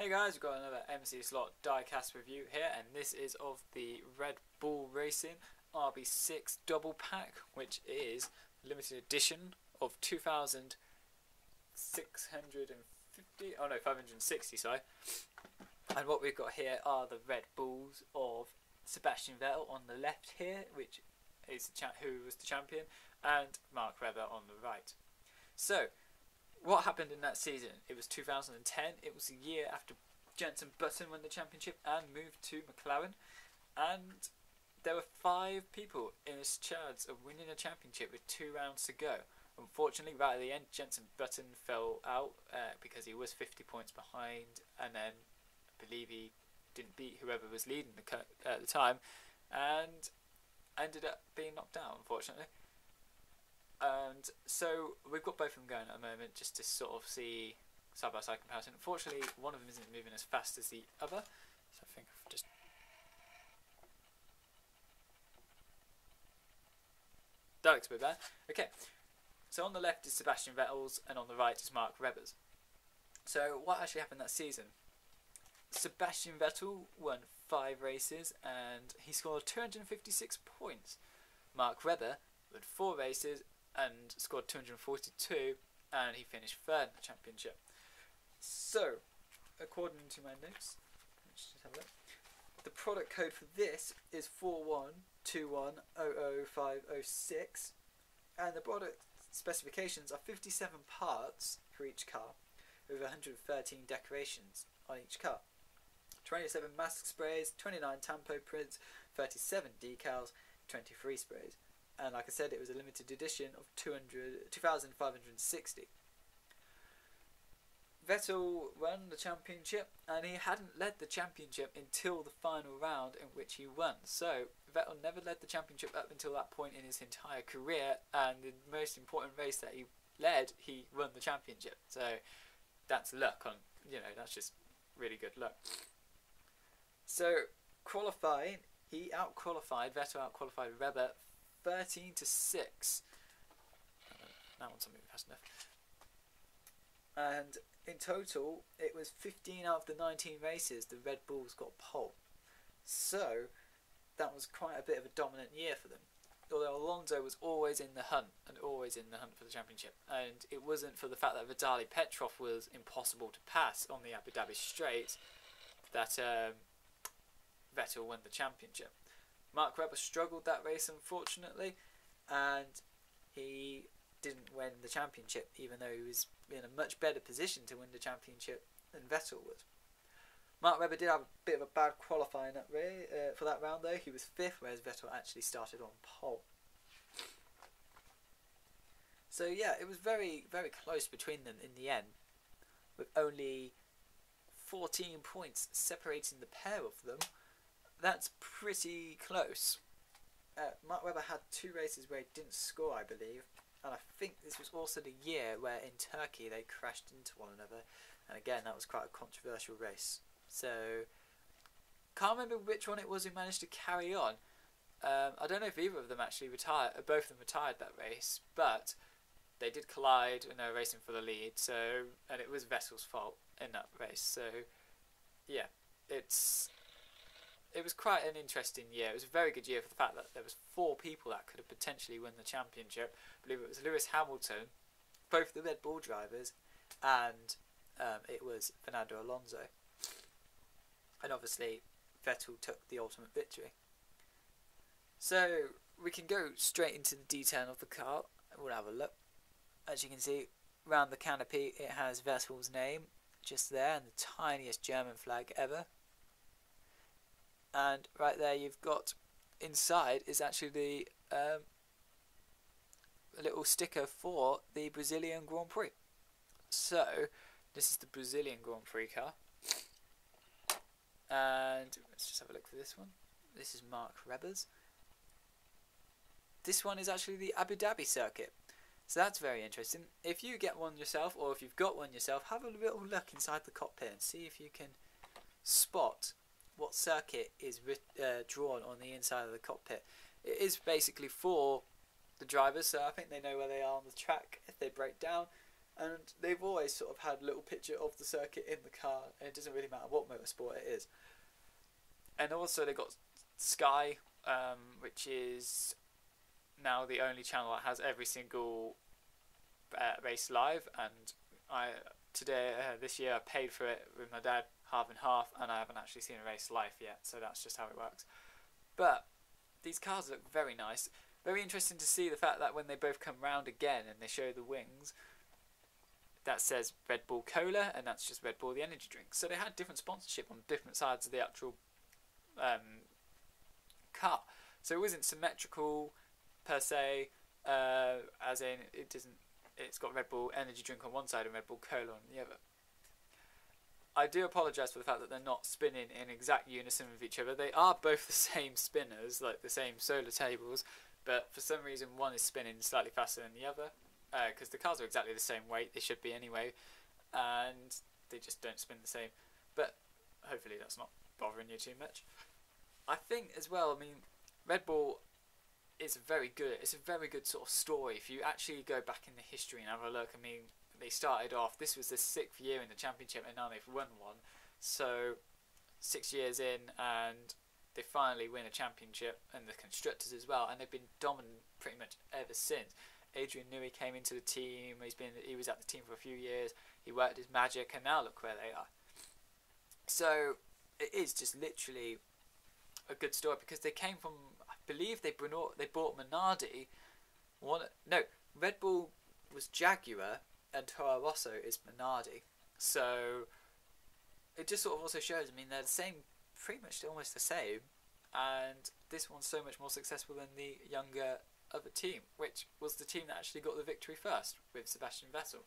Hey guys, we've got another MC Slot diecast review here, and this is of the Red Bull Racing RB6 double pack, which is limited edition of 560, sorry. And what we've got here are the Red Bulls of Sebastian Vettel on the left here, which is who was the champion, and Mark Webber on the right. So, what happened in that season? It was 2010. It was a year after Jenson Button won the championship and moved to McLaren, and there were 5 people in his chance of winning a championship with 2 rounds to go. Unfortunately, right at the end, Jenson Button fell out because he was 50 points behind, and then I believe he didn't beat whoever was leading at the time, and ended up being knocked out, unfortunately. And so we've got both of them going at the moment just to sort of see side-by-side comparison. Unfortunately, one of them isn't moving as fast as the other, so I think I've just... That looks a bit bad. Okay, so on the left is Sebastian Vettel's and on the right is Mark Webber's. So what actually happened that season? Sebastian Vettel won 5 races and he scored 256 points. Mark Webber won 4 races and scored 242, and he finished 3rd in the championship. So, according to my notes, let's just have a look. The product code for this is 4121000506, and the product specifications are 57 parts for each car, with 113 decorations on each car. 27 mask sprays, 29 tampo prints, 37 decals, 23 sprays. And like I said, it was a limited edition of 2,560. Vettel won the championship, and he hadn't led the championship until the final round, in which he won. So Vettel never led the championship up until that point in his entire career, and the most important race that he led, he won the championship. So that's luck on, that's just really good luck. So qualifying, Vettel out-qualified Webber 13-6. That one's not moving fast enough. And in total, it was 15 out of the 19 races the Red Bulls got pole. So that was quite a bit of a dominant year for them. Although Alonso was always in the hunt for the championship, and it wasn't for the fact that Vitaly Petrov was impossible to pass on the Abu Dhabi straight that Vettel won the championship. Mark Webber struggled that race, unfortunately, and he didn't win the championship, even though he was in a much better position to win the championship than Vettel was. Mark Webber did have a bit of a bad qualifying for that round, though. He was 5th, whereas Vettel actually started on pole. So yeah, it was very, very close between them in the end, with only 14 points separating the pair of them. That's pretty close. Mark Webber had 2 races where he didn't score, I believe, and I think this was also the year where in Turkey they crashed into one another, and again that was quite a controversial race. So, can't remember which one it was who managed to carry on. I don't know if either of them actually retired, both of them retired that race, but they did collide when they were racing for the lead, and it was Vettel's fault in that race. So, yeah, it was quite an interesting year. It was a very good year for the fact that there was 4 people that could have potentially won the championship. I believe it was Lewis Hamilton, both the Red Bull drivers, and it was Fernando Alonso. And obviously, Vettel took the ultimate victory. So, we can go straight into the detail of the car, and we'll have a look. As you can see, around the canopy, it has Vettel's name just there, and the tiniest German flag ever. And right there you've got, inside is actually the little sticker for the Brazilian Grand Prix. So, this is the Brazilian Grand Prix car. And let's just have a look for this one. This is Mark Webber's. This one is actually the Abu Dhabi circuit. So that's very interesting. If you get one yourself, or if you've got one yourself, have a little look inside the cockpit and see if you can spot what circuit is drawn on the inside of the cockpit. It is basically for the drivers, so I think they know where they are on the track if they break down. and they've always sort of had a little picture of the circuit in the car, and it doesn't really matter what motorsport it is. And also they got Sky, which is now the only channel that has every single race live, and this year I paid for it with my dad half and half, and I haven't actually seen a race live yet, so that's just how it works. But these cars look very nice. Very interesting to see the fact that when they both come round again and they show the wings, that says Red Bull Cola, and that's just Red Bull the energy drink. So they had different sponsorship on different sides of the actual car. So it wasn't symmetrical per se, as in it's got Red Bull energy drink on one side and Red Bull Cola on the other. I do apologise for the fact that they're not spinning in exact unison with each other. They are both the same spinners, like the same solar tables, but for some reason one is spinning slightly faster than the other, because the cars are exactly the same weight, they should be anyway, and they just don't spin the same. But hopefully that's not bothering you too much. I think as well, I mean, Red Bull is very good. It's a very good sort of story. If you actually go back in the history and have a look, I mean, they started off, this was the 6th year in the championship, and now they've won one. So 6 years in, and they finally win a championship, and the constructors as well, and they've been dominant pretty much ever since. Adrian Newey came into the team. He was at the team for a few years. He worked his magic, and now look where they are. So it is just literally a good story, because they came from, I believe they bought Minardi. Red Bull was Jaguar, and Toro Rosso is Minardi. So it just sort of also shows, I mean, they're the same, pretty much almost the same, and this one's so much more successful than the younger other team, which was the team that actually got the victory first, with Sebastian Vettel.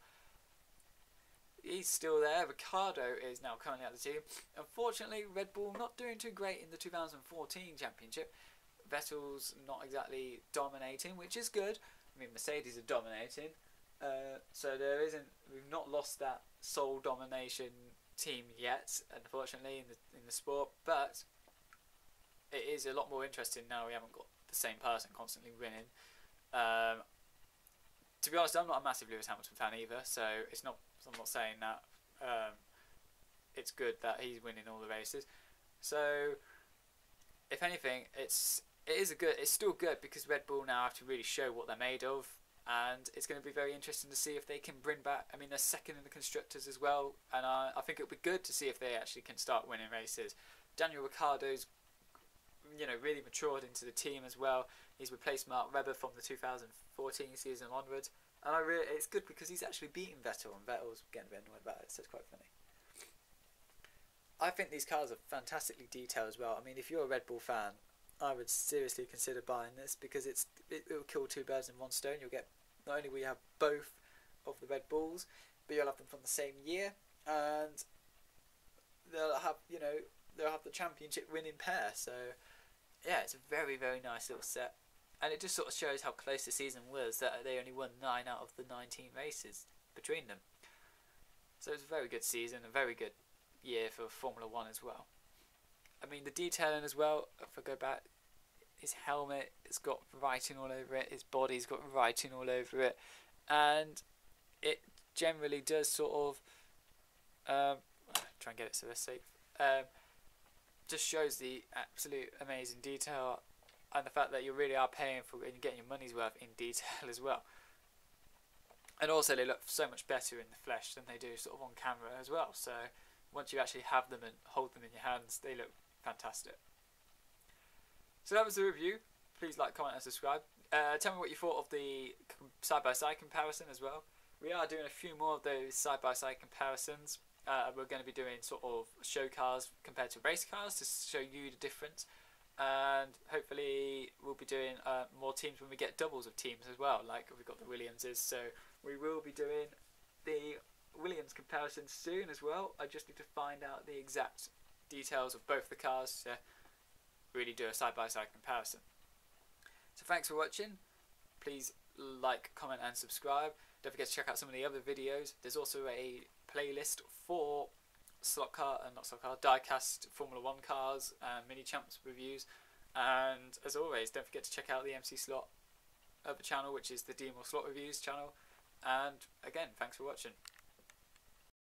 He's still there. Ricciardo is now currently at the team. Unfortunately, Red Bull not doing too great in the 2014 championship. Vettel's not exactly dominating, which is good. I mean, Mercedes are dominating. So we've not lost that sole domination team yet, unfortunately, in the sport. But it is a lot more interesting now. We haven't got the same person constantly winning. To be honest, I'm not a massive Lewis Hamilton fan either, so I'm not saying that it's good that he's winning all the races. So, if anything, it's still good, because Red Bull now have to really show what they're made of, and it's going to be very interesting to see if they can bring back. I mean, they're second in the constructors as well, and I think it'll be good to see if they actually can start winning races. Daniel Ricciardo's, really matured into the team as well. He's replaced Mark Webber from the 2014 season onwards, and it's good because he's actually beaten Vettel, and Vettel's getting a bit annoyed about it, so it's quite funny. I think these cars are fantastically detailed as well. I mean, if you're a Red Bull fan, I would seriously consider buying this, because it will kill two birds in one stone. You'll get, not only will you have both of the Red Bulls, but you'll have them from the same year, and they'll have the championship winning pair. So yeah, it's a very, very nice little set, and it just sort of shows how close the season was, that they only won 9 out of the 19 races between them. So it's a very good season, a very good year for Formula 1 as well. I mean, the detailing as well, if I go back, his helmet, it's got writing all over it, his body's got writing all over it, and it generally does sort of try and get it so they're safe, just shows the absolute amazing detail, and the fact that you really are paying for and getting your money's worth in detail as well. And also they look so much better in the flesh than they do sort of on camera as well, so once you actually have them and hold them in your hands, they look fantastic. So that was the review. Please like, comment and subscribe. Tell me what you thought of the side-by-side comparison as well. We are doing a few more of those side-by-side comparisons. We're going to be doing sort of show cars compared to race cars to show you the difference. And hopefully we'll be doing more teams when we get doubles of teams as well, like we've got the Williamses. So we will be doing the Williams comparison soon as well. I just need to find out the exact details of both the cars to really do a side-by-side comparison. So thanks for watching. Please like, comment and subscribe. Don't forget to check out some of the other videos. There's also a playlist for diecast Formula 1 cars and Minichamps reviews. And as always, don't forget to check out the MC Slot other channel, which is the D More Slot Reviews channel. And again, thanks for watching.